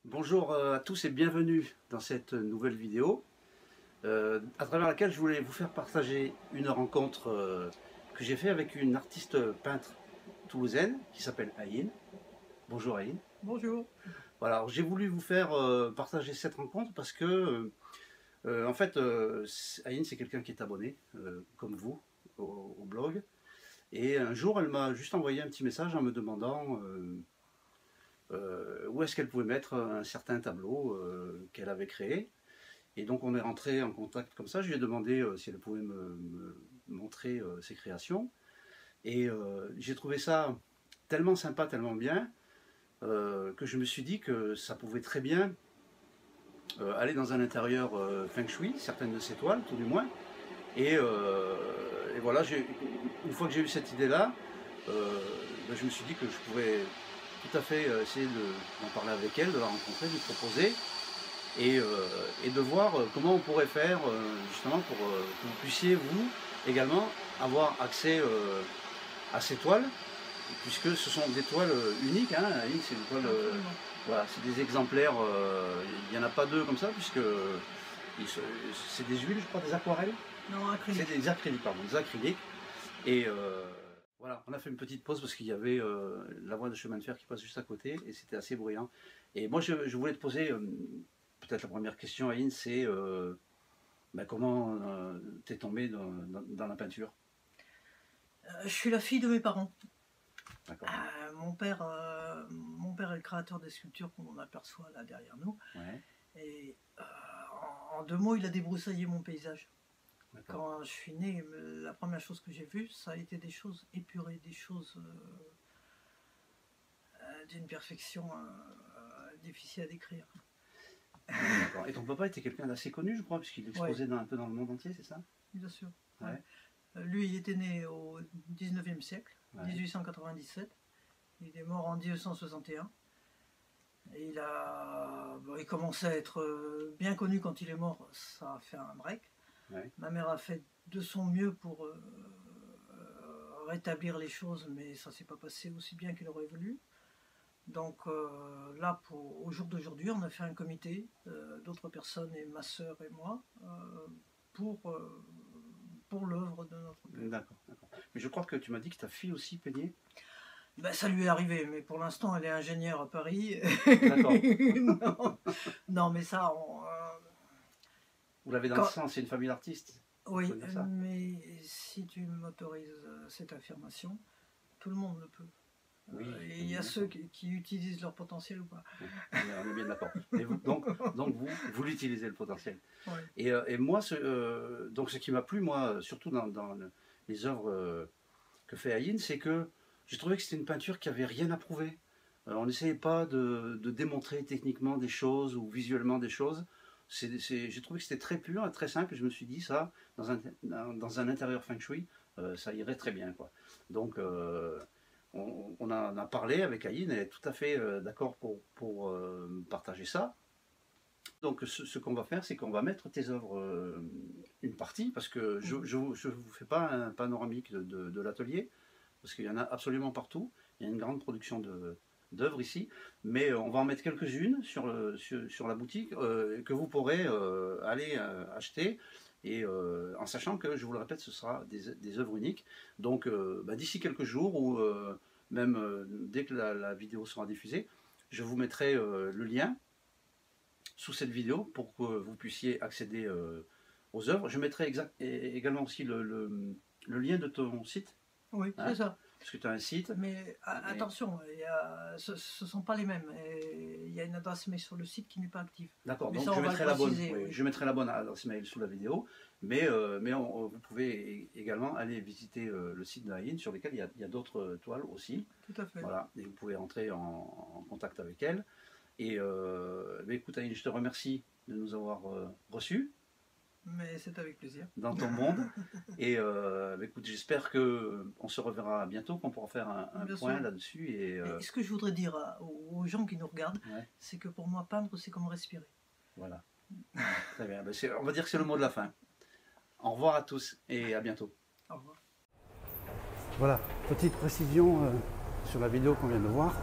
Bonjour à tous et bienvenue dans cette nouvelle vidéo à travers laquelle je voulais vous faire partager une rencontre que j'ai fait avec une artiste peintre toulousaine qui s'appelle Aïn. Bonjour Aïn. Bonjour. Voilà, alors j'ai voulu vous faire partager cette rencontre parce que en fait Aïn c'est quelqu'un qui est abonné comme vous au blog, et un jour elle m'a juste envoyé un petit message en me demandant où est-ce qu'elle pouvait mettre un certain tableau qu'elle avait créé. Et donc on est rentré en contact comme ça. Je lui ai demandé si elle pouvait me montrer ses créations. Et j'ai trouvé ça tellement sympa, tellement bien, que je me suis dit que ça pouvait très bien aller dans un intérieur feng shui, certaines de ces toiles, tout du moins. Et voilà, une fois que j'ai eu cette idée-là, ben, je me suis dit que je pouvais tout à fait essayer d'en parler avec elle, de la rencontrer, de lui proposer, et de voir comment on pourrait faire justement pour que vous puissiez, vous, également, avoir accès à ces toiles, puisque ce sont des toiles uniques, hein, c'est des toiles, voilà, c'est des exemplaires, il n'y en a pas deux comme ça, puisque c'est des huiles, je crois, des aquarelles. Non, acrylique. C'est des acryliques, pardon, des acryliques. Et voilà, on a fait une petite pause parce qu'il y avait la voie de chemin de fer qui passe juste à côté et c'était assez bruyant. Et moi, je voulais te poser peut-être la première question, Aïn, c'est ben, comment t'es tombé dans la peinture? Je suis la fille de mes parents. D'accord. Mon père est le créateur des sculptures qu'on aperçoit là derrière nous. Ouais. Et en deux mots, il a débroussaillé mon paysage. D'accord. Quand je suis né, la première chose que j'ai vue, ça a été des choses épurées, des choses d'une perfection difficile à décrire. D'accord. Et ton papa était quelqu'un d'assez connu, je crois, puisqu'il exposait un peu dans le monde entier, c'est ça? Bien sûr. Ouais. Lui, il était né au 19e siècle, Ouais. 1897. Il est mort en 1961. Et il commençait à être bien connu quand il est mort, ça a fait un break. Ouais. Ma mère a fait de son mieux pour rétablir les choses, mais ça ne s'est pas passé aussi bien qu'il aurait voulu. Donc là, au jour d'aujourd'hui, on a fait un comité d'autres personnes, et ma sœur et moi, pour l'œuvre de notre père. D'accord, d'accord. Mais je crois que tu m'as dit que ta fille aussi peignait. Ben, ça lui est arrivé, mais pour l'instant, elle est ingénieure à Paris. D'accord. non. Non, mais ça, Vous l'avez dans le sang, c'est une famille d'artistes. oui, mais si tu m'autorises cette affirmation, tout le monde le peut. Oui, il y a ceux qui utilisent leur potentiel ou pas. On est bien d'accord. Donc vous l'utilisez le potentiel. Ouais. Et moi, donc ce qui m'a plu, moi, surtout dans les œuvres que fait Aïn, c'est que j'ai trouvé que c'était une peinture qui avait rien à prouver. On n'essayait pas de démontrer techniquement des choses ou visuellement des choses. J'ai trouvé que c'était très pur et très simple. Et je me suis dit, ça, dans un intérieur feng shui, ça irait très bien, quoi. Donc on en a parlé avec Aïn, elle est tout à fait d'accord pour partager ça. Donc ce qu'on va faire, c'est qu'on va mettre tes œuvres une partie, parce que je ne vous fais pas un panoramique de l'atelier, parce qu'il y en a absolument partout. Il y a une grande production d'œuvres ici, mais on va en mettre quelques-unes sur la boutique que vous pourrez aller acheter. Et en sachant que, je vous le répète, ce sera des œuvres uniques. Donc d'ici quelques jours, ou même dès que la vidéo sera diffusée, je vous mettrai le lien sous cette vidéo pour que vous puissiez accéder aux œuvres. Je mettrai également aussi le lien de ton site. Oui, c'est ça. Parce que tu as un site. Mais attention, ce ne sont pas les mêmes. Il y a une adresse mail sur le site qui n'est pas active. D'accord, donc je mettrai la bonne. Oui, je mettrai la bonne adresse mail sous la vidéo. Mais vous pouvez également aller visiter le site d'Aïn, sur lequel il y a d'autres toiles aussi. Tout à fait. Voilà, et vous pouvez entrer en contact avec elle. Et écoute Aïn, je te remercie de nous avoir reçus. Mais c'est avec plaisir. Dans ton monde. Et écoute, j'espère qu'on se reverra bientôt, qu'on pourra faire un point là-dessus. Et ce que je voudrais dire aux gens qui nous regardent, c'est que pour moi, peindre, c'est comme respirer. Voilà. Très bien. On va dire que c'est le mot de la fin. Au revoir à tous et à bientôt. Au revoir. Voilà, petite précision sur la vidéo qu'on vient de voir.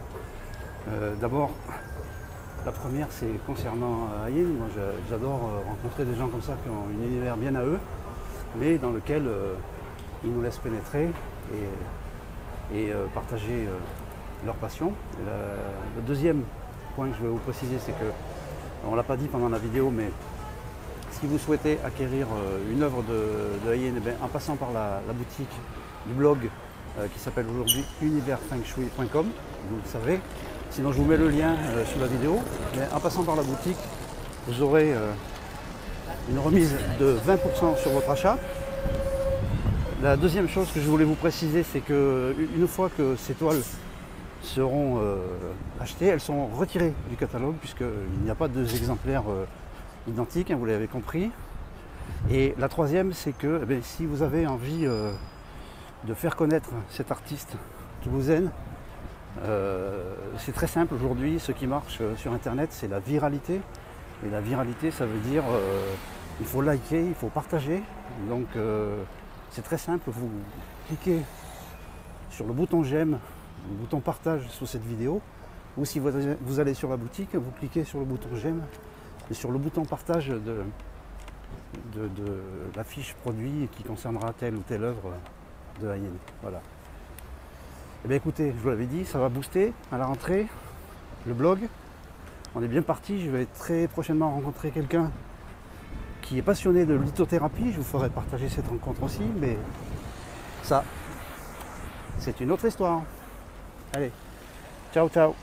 D'abord, La première, c'est concernant Ayin. Moi, j'adore rencontrer des gens comme ça qui ont un univers bien à eux, mais dans lequel ils nous laissent pénétrer et partager leur passion. Le deuxième point que je vais vous préciser, c'est que, on ne l'a pas dit pendant la vidéo, mais si vous souhaitez acquérir une œuvre de Ayin, en passant par la boutique du blog qui s'appelle aujourd'hui universfengshui.com, vous le savez. Sinon, je vous mets le lien sous la vidéo. Mais en passant par la boutique, vous aurez une remise de 20% sur votre achat. La deuxième chose que je voulais vous préciser, c'est qu'une fois que ces toiles seront achetées, elles sont retirées du catalogue, puisqu'il n'y a pas deux exemplaires identiques, hein, vous l'avez compris. Et la troisième, c'est que si vous avez envie de faire connaître cet artiste qui vous aime, c'est très simple aujourd'hui. Ce qui marche sur internet, c'est la viralité, et la viralité, ça veut dire il faut liker, il faut partager. Donc c'est très simple, vous cliquez sur le bouton j'aime, le bouton partage sous cette vidéo, ou si vous allez sur la boutique, vous cliquez sur le bouton j'aime et sur le bouton partage de la fiche produit qui concernera telle ou telle œuvre de Ayin. Voilà. Eh bien écoutez, je vous l'avais dit, ça va booster à la rentrée, le blog. On est bien parti, je vais très prochainement rencontrer quelqu'un qui est passionné de lithothérapie. Je vous ferai partager cette rencontre aussi, mais ça, c'est une autre histoire. Allez, ciao ciao.